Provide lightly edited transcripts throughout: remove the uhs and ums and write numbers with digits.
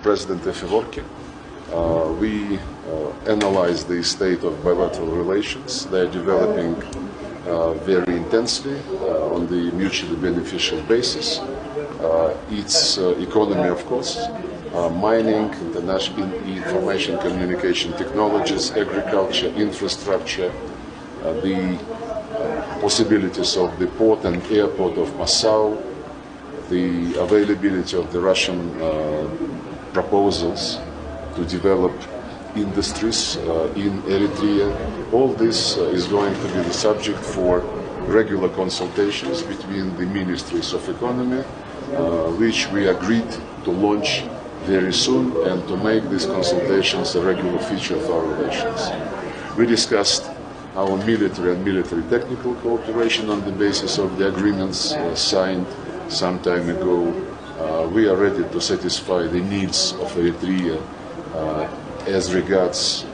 President Eritrea. We analyze the state of bilateral relations. They are developing very intensely on the mutually beneficial basis. Its economy, of course, mining, international information communication technologies, agriculture, infrastructure, the possibilities of the port and airport of Massawa, the availability of the Russian proposals to develop industries in Eritrea. All this is going to be the subject for regular consultations between the ministries of economy, which we agreed to launch very soon, and to make these consultations a regular feature of our relations. We discussed our military and military technical cooperation on the basis of the agreements signed some time ago. We are ready to satisfy the needs of Eritrea as regards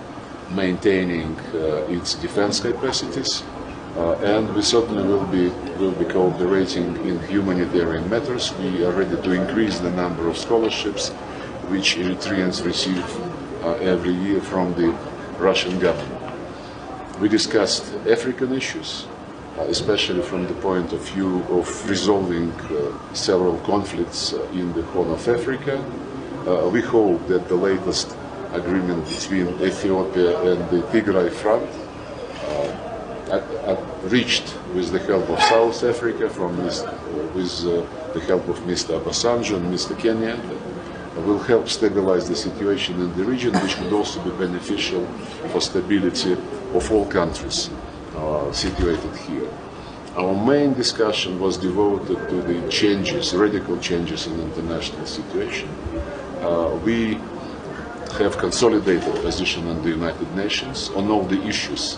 maintaining its defense capacities, and we certainly will be cooperating in humanitarian matters. We are ready to increase the number of scholarships which Eritreans receive every year from the Russian government. We discussed African issues, especially from the point of view of resolving several conflicts in the Horn of Africa. We hope that the latest agreement between Ethiopia and the Tigray Front, reached with the help of South Africa, with the help of Mr. Obasanjo and Mr. Kenya, will help stabilize the situation in the region, which could also be beneficial for stability of all countries situated here. Our main discussion was devoted to the changes, radical changes in the international situation. We have consolidated position in the United Nations on all the issues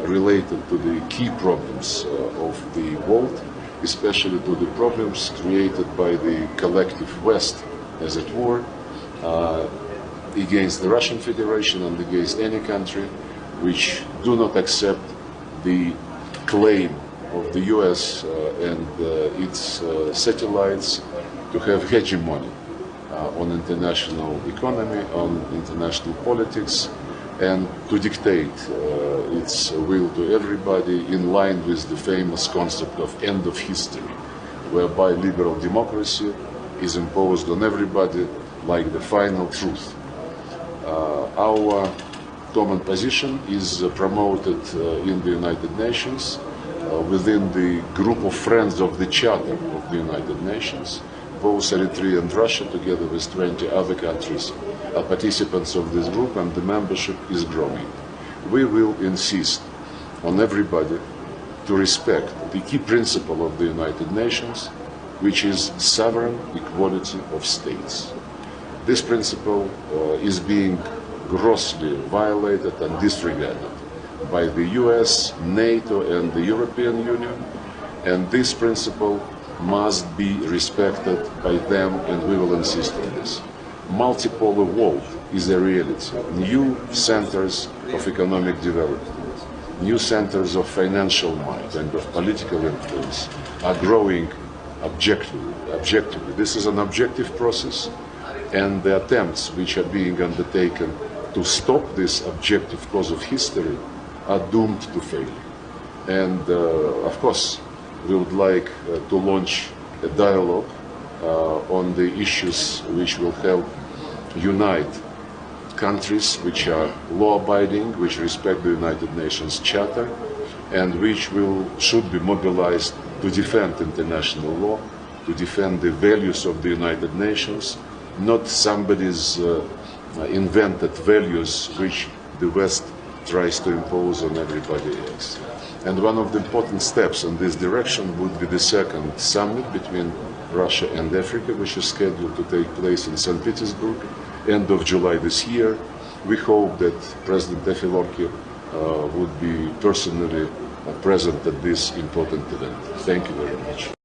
related to the key problems of the world, especially to the problems created by the collective West, as it were, against the Russian Federation and against any country which do not accept the claim of the US and its satellites to have hegemony on international economy, on international politics, and to dictate its will to everybody in line with the famous concept of end of history, whereby liberal democracy is imposed on everybody like the final truth. Our common position is promoted in the United Nations within the group of friends of the Charter of the United Nations. Both Eritrea and Russia, together with 20 other countries, are participants of this group, and the membership is growing. We will insist on everybody to respect the key principle of the United Nations, which is sovereign equality of states. This principle is being grossly violated and disregarded by the US, NATO, and the European Union, and this principle must be respected by them, and we will insist on this. Multipolar world is a reality. New centers of economic development, new centers of financial might and of political influence are growing objectively. This is an objective process, and the attempts which are being undertaken to stop this objective course of history are doomed to fail. And of course, we would like to launch a dialogue on the issues which will help unite countries which are law-abiding, which respect the United Nations Charter, and which should be mobilized to defend international law, to defend the values of the United Nations, not somebody's invented values which the West tries to impose on everybody else. And one of the important steps in this direction would be the second summit between Russia and Africa, which is scheduled to take place in St. Petersburg, end of July this year. We hope that President Eritrea would be personally present at this important event. Thank you very much.